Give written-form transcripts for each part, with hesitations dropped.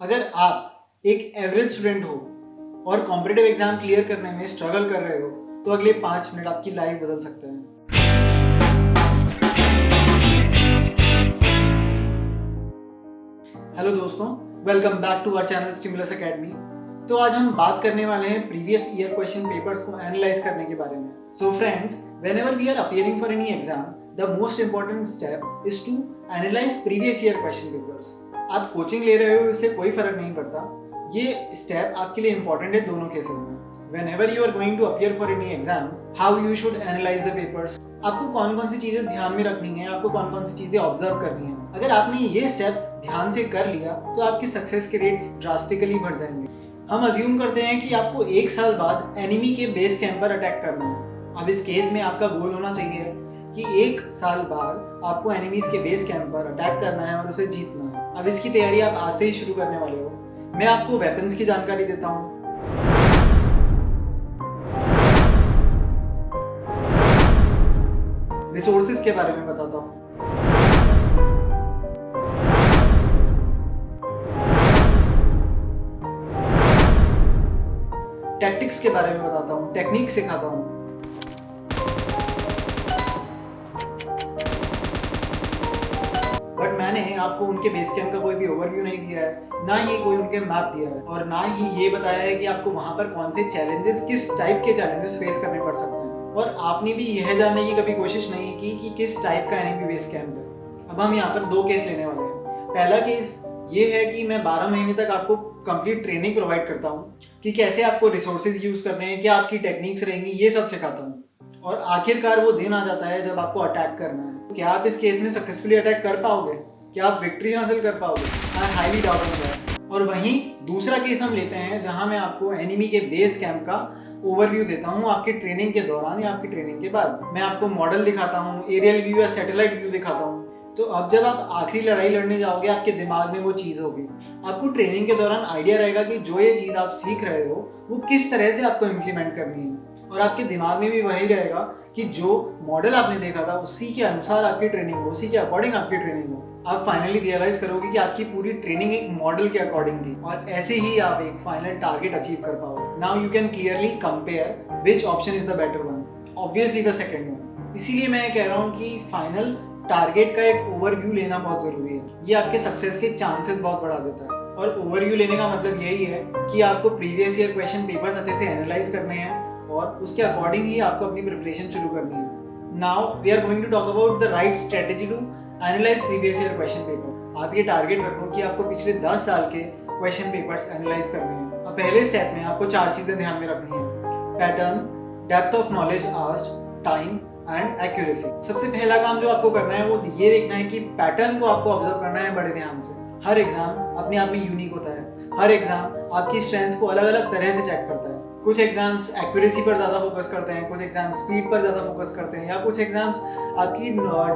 अगर आप एक एवरेज स्टूडेंट हो और कॉम्पिटिटिव एग्जाम क्लियर करने में स्ट्रगल कर रहे हो तो अगले 5 मिनट आपकी लाइफ बदल सकते हैं। हेलो दोस्तों, welcome back to our channel stimulus academy. तो आज हम बात करने वाले हैं प्रीवियस ईयर क्वेश्चन पेपर्स को एनालाइज करने के बारे में। So friends, whenever we are appearing for any exam, the most important step is to analyse previous year question papers. आप कोचिंग ले रहे हो, इससे कोई फर्क नहीं पड़ता, ये स्टेप आपके लिए इंपॉर्टेंट है दोनों केसेस में। Whenever you are going to appear for any exam, how you should analyze the papers. आपको कौन कौन सी चीजें ध्यान में रखनी है, आपको कौन कौन सी चीजें ऑब्जर्व करनी है। अगर आपने ये स्टेप ध्यान से कर लिया तो आपकी सक्सेस के रेट्स ड्रास्टिकली बढ़ जाएंगे। हम अज्यूम करते हैं कि आपको 1 साल बाद एनिमी के बेस कैंप पर अटैक करना है। अब इस केस में आपका गोल होना चाहिए कि 1 साल बाद आपको एनिमीज के बेस कैंप पर अटैक करना है और उसे जीतना है। अब इसकी तैयारी आप आज से ही शुरू करने वाले हो। मैं आपको वेपन्स की जानकारी देता हूँ, रिसोर्सेज के बारे में बताता हूँ, टैक्टिक्स के बारे में बताता हूँ, टेक्निक सिखाता हूँ। बट मैंने आपको उनके बेस कैंप का कोई भी ओवरव्यू नहीं दिया है, ना ही कोई उनके मैप दिया है, और ना ही ये बताया है कि आपको वहाँ पर कौन से चैलेंजेस, किस टाइप के चैलेंजेस फेस करने पड़ सकते हैं। और आपने भी यह जानने की कभी कोशिश नहीं की कि किस टाइप का एनिमी बेस कैंप है। अब हम यहाँ पर 2 केस लेने वाले हैं। पहला केस ये है कि मैं 12 महीने तक आपको कंप्लीट ट्रेनिंग प्रोवाइड करता हूँ कि कैसे आपको रिसोर्सेज यूज़ करने हैं, क्या आपकी टेक्निक्स रहेंगी, ये सब सिखाता हूँ। और आखिरकार वो दिन आ जाता है जब आपको अटैक करना है। क्या आप इस केस में सक्सेसफुली अटैक कर पाओगे? क्या आप विक्ट्री हासिल कर पाओगे? I highly doubt on that. और वहीं दूसरा केस हम लेते हैं जहाँ मैं आपको एनिमी के बेस कैंप का ओवरव्यू देता हूँ आपकी ट्रेनिंग के दौरान या आपकी ट्रेनिंग के बाद। मैं आपको मॉडल दिखाता हूँ, एरियल व्यू या सैटेलाइट व्यू दिखाता हूँ। तो अब जब आप आखिरी लड़ाई लड़ने जाओगे, आपके दिमाग में वो चीज़ होगी। आपको ट्रेनिंग के दौरान आइडिया रहेगा कि जो ये चीज़ आप सीख रहे हो वो किस तरह से आपको इम्प्लीमेंट करनी है। और आपके दिमाग में भी वही रहेगा कि जो मॉडल आपने देखा था उसी के अनुसार आपकी ट्रेनिंग हो, उसी के अकॉर्डिंग आपकी ट्रेनिंग हो। आप फाइनली रियलाइज करोगे कि आपकी पूरी ट्रेनिंग एक मॉडल के अकॉर्डिंग थी, और ऐसे ही आप एक फाइनल टारगेट अचीव कर पाओगे। Now you can clearly compare which option is the better one. Obviously the second one. इसीलिए मैं कह रहा हूँ कि फाइनल टारगेट का एक ओवरव्यू लेना बहुत ज़रूरी है। ये आपके सक्सेस के चांसेस बहुत बढ़ा देता है। और ओवरव्यू लेने का मतलब यही है कि आपको प्रीवियस ईयर क्वेश्चन पेपर्स अच्छे से एनालाइज करने हैं और उसके अकॉर्डिंग ही आपको अपनी प्रिपरेशन शुरू करनी है। Now we are going to talk about the right strategy to analyse previous year question paper. आप ये टारगेट रखो कि आपको पिछले 10 साल के क्वेश्चन पेपर्स एनालाइज करने हैं। अब पहले स्टेप में आपको 4 चीज़ें ध्यान में रखनी है: pattern, depth of knowledge asked, time and accuracy. सबसे पहला काम जो आपको करना है वो ये देखना है कि पैटर्न को आपको ऑब्जर्व करना है बड़े ध्यान से। हर एग्जाम अपने आप में यूनिक होता है। हर एग्जाम आपकी स्ट्रेंथ को अलग अलग तरह से चेक करता है। कुछ एग्जाम्स एक्यूरेसी पर ज़्यादा फोकस करते हैं, कुछ एग्जाम्स स्पीड पर ज़्यादा फोकस करते हैं, या कुछ एग्जाम्स आपकी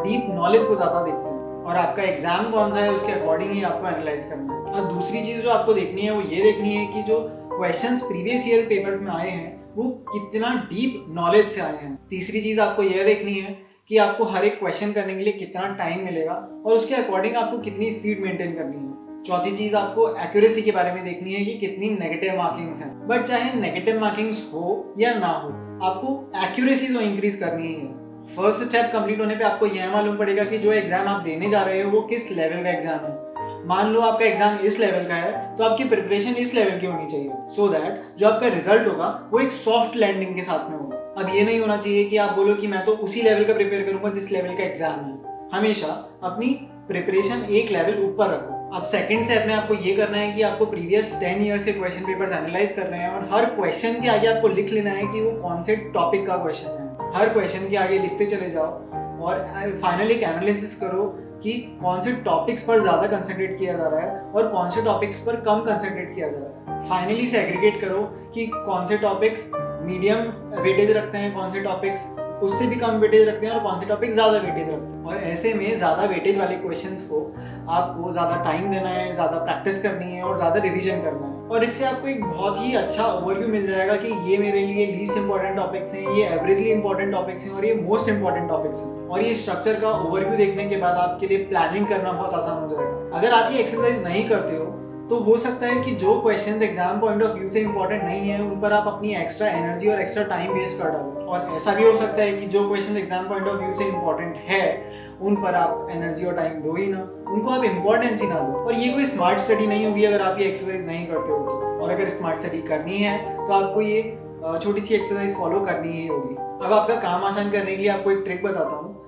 डीप नॉलेज को ज़्यादा देखते हैं। और आपका एग्जाम कौन सा है उसके अकॉर्डिंग ही आपको एनालाइज करना है। अब दूसरी चीज़ जो आपको देखनी है वो ये देखनी है कि जो क्वेश्चंस प्रीवियस ईयर पेपर्स में आए हैं वो कितना डीप नॉलेज से आए हैं। तीसरी चीज़ आपको यह देखनी है कि आपको हर एक क्वेश्चन करने के लिए कितना टाइम मिलेगा और उसके अकॉर्डिंग आपको कितनी स्पीड मेंटेन करनी है। चौथी चीज़ आपको एक्यूरेसी के बारे में देखनी है कि कितनी नेगेटिव मार्किंग्स हैं। बट चाहे नेगेटिव मार्किंग्स हो या ना हो, आपको एक्यूरेसी तो इंक्रीज करनी ही है। फर्स्ट स्टेप कंप्लीट होने पे आपको यह मालूम पड़ेगा कि जो एग्जाम आप देने जा रहे हो वो किस लेवल का एग्जाम है। मान लो आपका एग्जाम इस लेवल का है तो आपकी प्रिपरेशन इस लेवल की होनी चाहिए, सो दैट जो आपका रिजल्ट होगा वो एक सॉफ्ट लैंडिंग के साथ में होगा। अब ये नहीं होना चाहिए कि आप बोलो कि मैं तो उसी लेवल का प्रिपेयर करूंगा जिस लेवल का एग्जाम है। हमेशा अपनी प्रिपरेशन एक लेवल ऊपर रखो। अब सेकंड स्टेप में आपको ये करना है कि आपको प्रीवियस 10 ईयर्स के क्वेश्चन पेपर्स एनालाइज करने हैं और हर क्वेश्चन के आगे आपको लिख लेना है कि वो कौन से टॉपिक का क्वेश्चन है। हर क्वेश्चन के आगे लिखते चले जाओ और फाइनली एक एनालिसिस करो कि कौन से टॉपिक्स पर ज़्यादा कंसंट्रेट किया जा रहा है और कौन से टॉपिक्स पर कम कंसंट्रेट किया जा रहा है। फाइनली सेग्रीगेट करो कि कौन से टॉपिक्स मीडियम वेटेज रखते हैं, कौन से टॉपिक्स उससे भी कम वेटेज रखते हैं और कौन से टॉपिक ज़्यादा वेटेज रखते हैं। और ऐसे में ज़्यादा वेटेज वाले क्वेश्चंस को आपको ज़्यादा टाइम देना है, ज़्यादा प्रैक्टिस करनी है और ज़्यादा रिवीजन करना है। और इससे आपको एक बहुत ही अच्छा ओवरव्यू मिल जाएगा कि ये मेरे लिए लीस्ट इंपॉर्टेंट टॉपिक्स हैं, ये एवरेजली इंपॉर्टेंट टॉपिक्स हैं और ये मोस्ट इंपॉर्टेंट टॉपिक्स हैं। और ये स्ट्रक्चर का ओवरव्यू देखने के बाद आपके लिए प्लानिंग करना बहुत आसान हो जाएगा। अगर आप ये एक्सरसाइज नहीं करते हो तो हो सकता है कि जो questions exam point of view से इंपॉर्टेंट नहीं है उन पर आप अपनी एक्स्ट्रा एनर्जी और एक्स्ट्रा टाइम वेस्ट कर डालो, और ऐसा भी हो सकता है कि जो question exam point of view से इंपॉर्टेंट है उन पर आप एनर्जी और टाइम दो ही ना, उनको आप इंपॉर्टेंस ही ना दो। और ये कोई स्मार्ट स्टडी नहीं होगी अगर आप ये एक्सरसाइज नहीं करते हो तो। और अगर स्मार्ट स्टडी करनी है तो आपको ये छोटी सी एक्सरसाइज फॉलो करनी ही होगी। अब आपका काम आसान करने के लिए आपको एक ट्रिक बताता हूँ।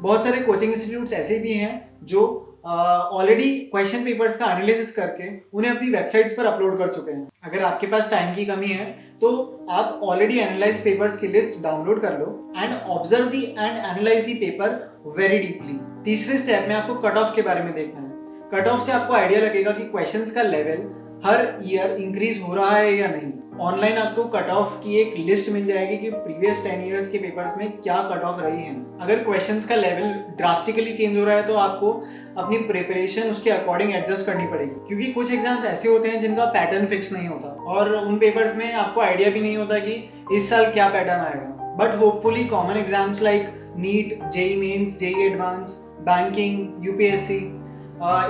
बहुत सारे कोचिंग इंस्टीट्यूट्स ऐसे भी हैं जो ऑलरेडी क्वेश्चन पेपर्स का एनालिसिस करके उन्हें अपनी वेबसाइट्स पर अपलोड कर चुके हैं। अगर आपके पास टाइम की कमी है तो आप ऑलरेडी एनालाइज पेपर्स की लिस्ट डाउनलोड कर लो and observe the and analyse the paper very deeply. तीसरे स्टेप में आपको कट ऑफ के बारे में देखना है। कट ऑफ से आपको आइडिया लगेगा कि क्वेश्चंस का लेवल हर ईयर इंक्रीज हो रहा है या नहीं। ऑनलाइन आपको कट ऑफ की एक लिस्ट मिल जाएगी कि प्रीवियस 10 इयर्स के पेपर्स में क्या कट ऑफ रही है। अगर क्वेश्चंस का लेवल ड्रास्टिकली चेंज हो रहा है तो आपको अपनी प्रिपरेशन उसके अकॉर्डिंग एडजस्ट करनी पड़ेगी, क्योंकि कुछ एग्जाम्स ऐसे होते हैं जिनका पैटर्न फिक्स नहीं होता और उन पेपर्स में आपको आइडिया भी नहीं होता कि इस साल क्या पैटर्न आएगा। But hopefully common exams like NEET, JEE mains, JEE advance, banking, UPSC,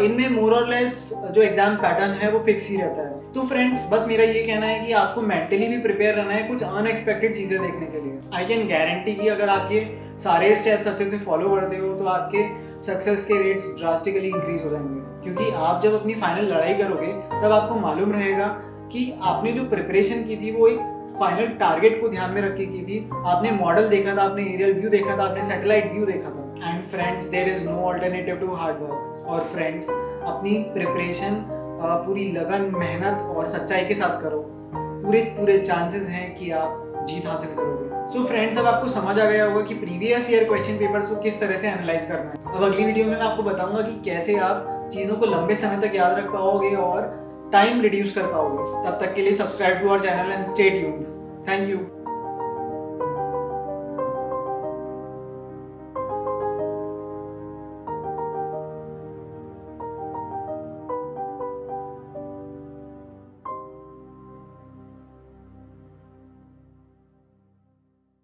इनमें मोर और लेस जो एग्जाम पैटर्न है वो फिक्स ही रहता है। तो फ्रेंड्स, बस मेरा ये कहना है कि आपको मेंटली भी प्रिपेयर रहना है कुछ अनएक्सपेक्टेड चीज़ें देखने के लिए। आई कैन गारंटी कि अगर आप ये सारे स्टेप्स अच्छे से फॉलो करते हो तो आपके सक्सेस के रेट्स ड्रास्टिकली इंक्रीज हो जाएंगे, क्योंकि आप जब अपनी फाइनल लड़ाई करोगे तब आपको मालूम रहेगा कि आपने जो प्रिपरेशन की थी वो एक फाइनल टारगेट को ध्यान में रख के की थी। आपने मॉडल देखा था, आपने एरियल व्यू देखा था, आपने सैटेलाइट व्यू देखा था। And friends, there is no alternative to hard work. और फ्रेंड्स, अपनी प्रिपरेशन पूरी लगन, मेहनत और सच्चाई के साथ करो। पूरे चांसेस हैं कि आप जीत हासिल करोगे। सो फ्रेंड्स, अब आपको समझ आ गया होगा कि प्रीवियस ईयर क्वेश्चन पेपर्स को किस तरह से एनालाइज करना है। अब अगली वीडियो में मैं आपको बताऊंगा कि कैसे आप चीज़ों को लंबे समय तक याद रख पाओगे और टाइम रिड्यूस कर पाओगे। तब तक के लिए subscribe to our channel and stay tuned. Thank you.